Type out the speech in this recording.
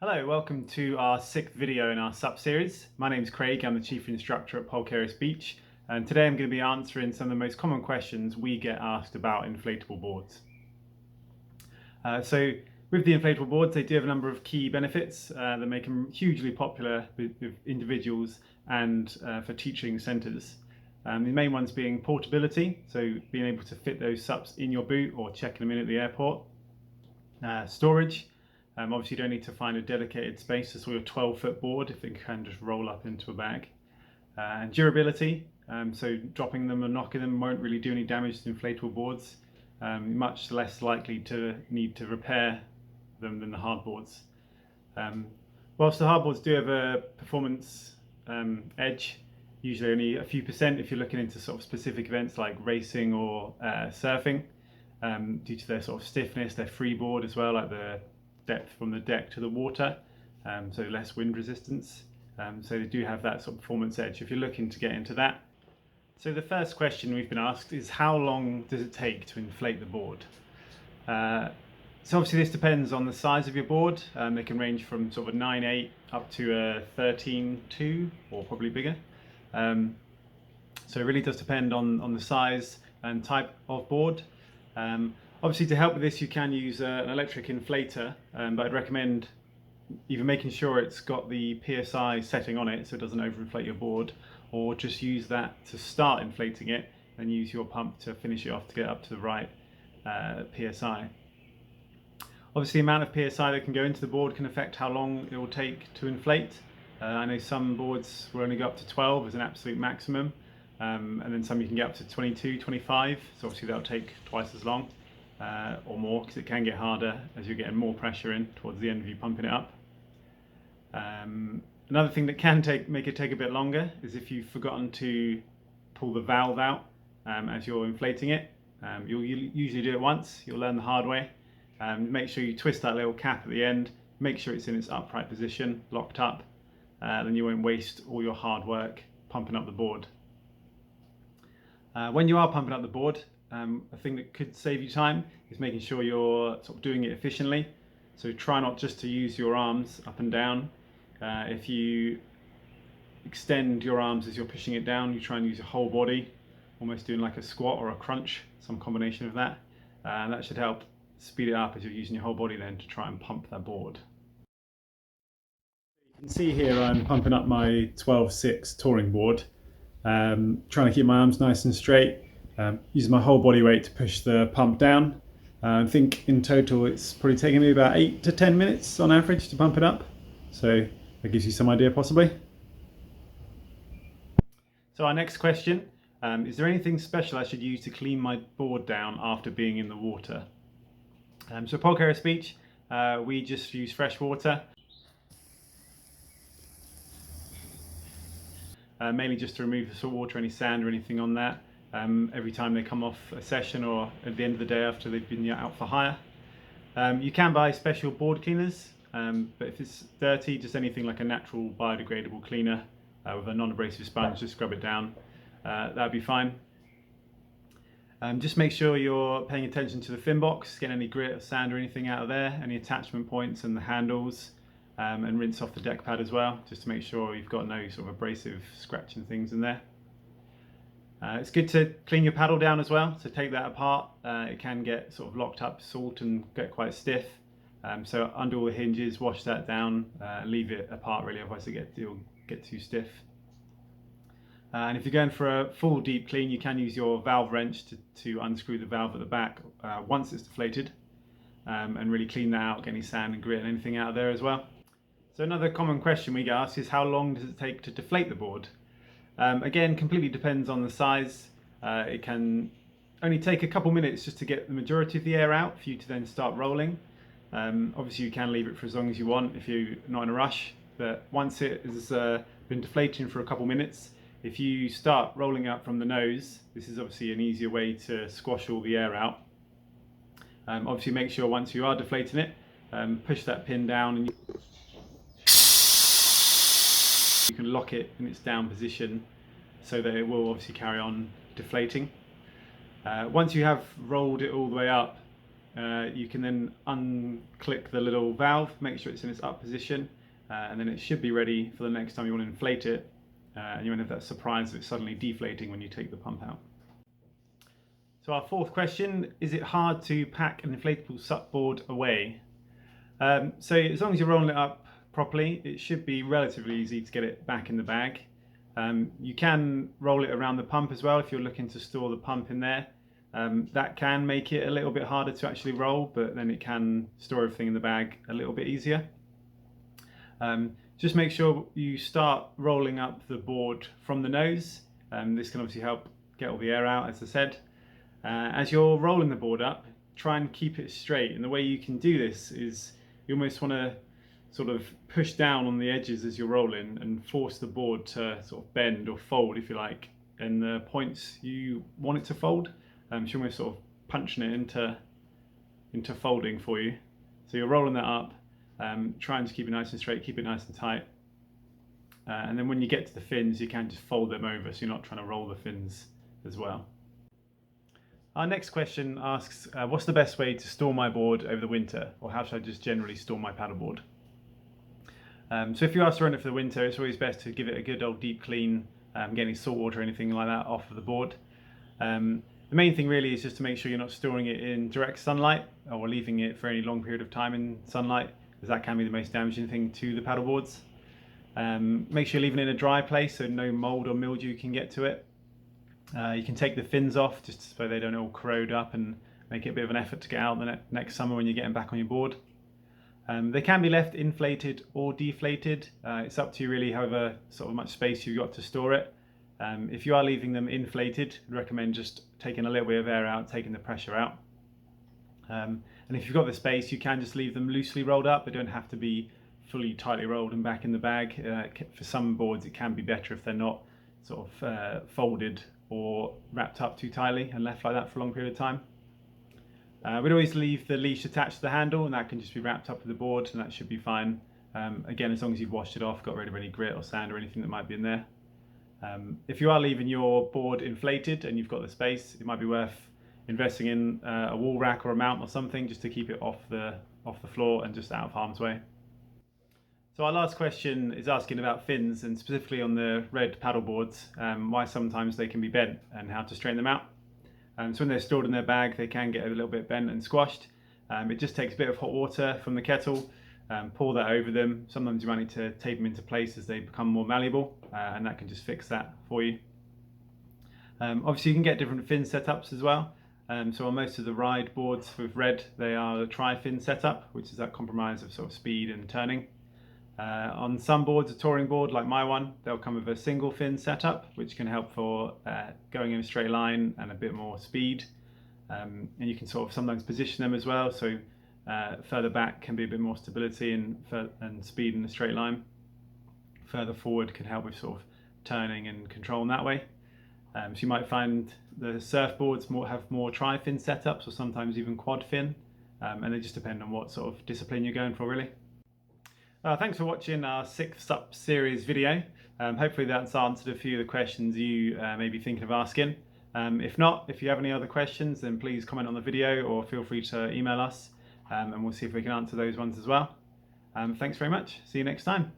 Hello, welcome to our 6th video in our SUP series. My name is Craig, I'm the Chief Instructor at Polkerris Beach, and today I'm going to be answering some of the most common questions we get asked about inflatable boards. So with the inflatable boards, they do have a number of key benefits that make them hugely popular with individuals and for teaching centres. The main ones being portability, so being able to fit those SUPs in your boot or checking them in at the airport. Storage. Obviously you don't need to find a dedicated space to store your 12-foot board if it can just roll up into a bag. And durability, so dropping them and knocking them won't really do any damage to inflatable boards, much less likely to need to repair them than the hardboards. Whilst the hardboards do have a performance edge, usually only a few percent if you're looking into sort of specific events like racing or surfing, due to their sort of stiffness, their freeboard as well, like the depth from the deck to the water, so less wind resistance. So they do have that sort of performance edge if you're looking to get into that. So the first question we've been asked is, how long does it take to inflate the board? So obviously this depends on the size of your board. They can range from sort of a 9.8 up to a 13.2 or probably bigger. So it really does depend on the size and type of board. Obviously to help with this you can use an electric inflator, but I'd recommend either making sure it's got the PSI setting on it so it doesn't overinflate your board, or just use that to start inflating it and use your pump to finish it off to get up to the right PSI. Obviously the amount of PSI that can go into the board can affect how long it will take to inflate. I know some boards will only go up to 12 as an absolute maximum, and then some you can get up to 22, 25, so obviously that'll take twice as long. Or more, because it can get harder as you're getting more pressure in towards the end of you pumping it up. Another thing that can make it take a bit longer is if you've forgotten to pull the valve out as you're inflating it. You'll usually do it once, you'll learn the hard way. Make sure you twist that little cap at the end, make sure it's in its upright position, locked up, then you won't waste all your hard work pumping up the board. When you are pumping up the board, a thing that could save you time is making sure you're sort of doing it efficiently. So try not just to use your arms up and down. If you extend your arms as you're pushing it down, you try and use your whole body, almost doing like a squat or a crunch, some combination of that. And that should help speed it up as you're using your whole body then to try and pump that board. You can see here I'm pumping up my 12.6 touring board, trying to keep my arms nice and straight. Using my whole body weight to push the pump down. I think in total it's probably taken me about 8 to 10 minutes on average to pump it up. So that gives you some idea possibly. So our next question, is there anything special I should use to clean my board down after being in the water? So Polkerris Beach, we just use fresh water. Mainly just to remove the salt water, any sand or anything on that. Every time they come off a session or at the end of the day after they've been out for hire. You can buy special board cleaners, but if it's dirty, just anything like a natural biodegradable cleaner with a non-abrasive sponge, just scrub it down, that'd be fine. Just make sure you're paying attention to the fin box, get any grit or sand or anything out of there, any attachment points and the handles, and rinse off the deck pad as well, just to make sure you've got no sort of abrasive scratching things in there. It's good to clean your paddle down as well, so take that apart. It can get sort of locked up salt and get quite stiff. So undo all the hinges, wash that down, leave it apart really, otherwise it'll get too stiff. And if you're going for a full deep clean, you can use your valve wrench to unscrew the valve at the back once it's deflated, and really clean that out, get any sand and grit and anything out of there as well. So another common question we get asked is, how long does it take to deflate the board? Again, completely depends on the size. It can only take a couple minutes just to get the majority of the air out for you to then start rolling. Obviously you can leave it for as long as you want if you're not in a rush, but once it has been deflating for a couple minutes, if you start rolling out from the nose, this is obviously an easier way to squash all the air out. Obviously make sure once you are deflating it, push that pin down and you can lock it in its down position so that it will obviously carry on deflating. Once you have rolled it all the way up, you can then unclick the little valve, make sure it's in its up position, and then it should be ready for the next time you want to inflate it, and you won't have that surprise of it suddenly deflating when you take the pump out. So our fourth question, is it hard to pack an inflatable SUP board away? So as long as you're rolling it up properly, it should be relatively easy to get it back in the bag. You can roll it around the pump as well if you're looking to store the pump in there. That can make it a little bit harder to actually roll, but then it can store everything in the bag a little bit easier. Just make sure you start rolling up the board from the nose. This can obviously help get all the air out, as I said. As you're rolling the board up, try and keep it straight. And the way you can do this is you almost want to sort of push down on the edges as you're rolling and force the board to sort of bend or fold, if you like, and the points you want it to fold. So you're almost sort of punching it into folding for you. So you're rolling that up, trying to keep it nice and straight, keep it nice and tight. And then when you get to the fins, you can just fold them over so you're not trying to roll the fins as well. Our next question asks, what's the best way to store my board over the winter, or how should I just generally store my paddleboard? So if you are storing it for the winter, it's always best to give it a good old deep clean, get any salt water or anything like that off of the board. The main thing really is just to make sure you're not storing it in direct sunlight or leaving it for any long period of time in sunlight, because that can be the most damaging thing to the paddleboards. Make sure you're leaving it in a dry place so no mold or mildew can get to it. You can take the fins off just so they don't all corrode up and make it a bit of an effort to get out the next summer when you're getting back on your board. They can be left inflated or deflated. It's up to you really, however sort of much space you've got to store it. If you are leaving them inflated, I'd recommend just taking a little bit of air out, taking the pressure out. And if you've got the space, you can just leave them loosely rolled up. They don't have to be fully tightly rolled and back in the bag. For some boards, it can be better if they're not sort of folded or wrapped up too tightly and left like that for a long period of time. We'd always leave the leash attached to the handle, and that can just be wrapped up with the board, and that should be fine. Again, as long as you've washed it off, got rid of any grit or sand or anything that might be in there. If you are leaving your board inflated and you've got the space, it might be worth investing in a wall rack or a mount or something just to keep it off the floor and just out of harm's way. So our last question is asking about fins, and specifically on the red paddle boards, why sometimes they can be bent and how to straighten them out. So when they're stored in their bag, they can get a little bit bent and squashed. It just takes a bit of hot water from the kettle, pour that over them. Sometimes you might need to tape them into place as they become more malleable, and that can just fix that for you. Obviously you can get different fin setups as well. So on most of the ride boards with red, they are a tri-fin setup, which is that compromise of sort of speed and turning. On some boards, a touring board like my one, they'll come with a single fin setup, which can help for going in a straight line and a bit more speed. And you can sort of sometimes position them as well, so further back can be a bit more stability and speed in a straight line. Further forward can help with sort of turning and control in that way. So you might find the surfboards have more tri-fin setups, or sometimes even quad fin, and they just depend on what sort of discipline you're going for really. Thanks for watching our 6th SUP series video. Hopefully that's answered a few of the questions you may be thinking of asking. If not, if you have any other questions, then please comment on the video or feel free to email us, and we'll see if we can answer those ones as well. Thanks very much. See you next time.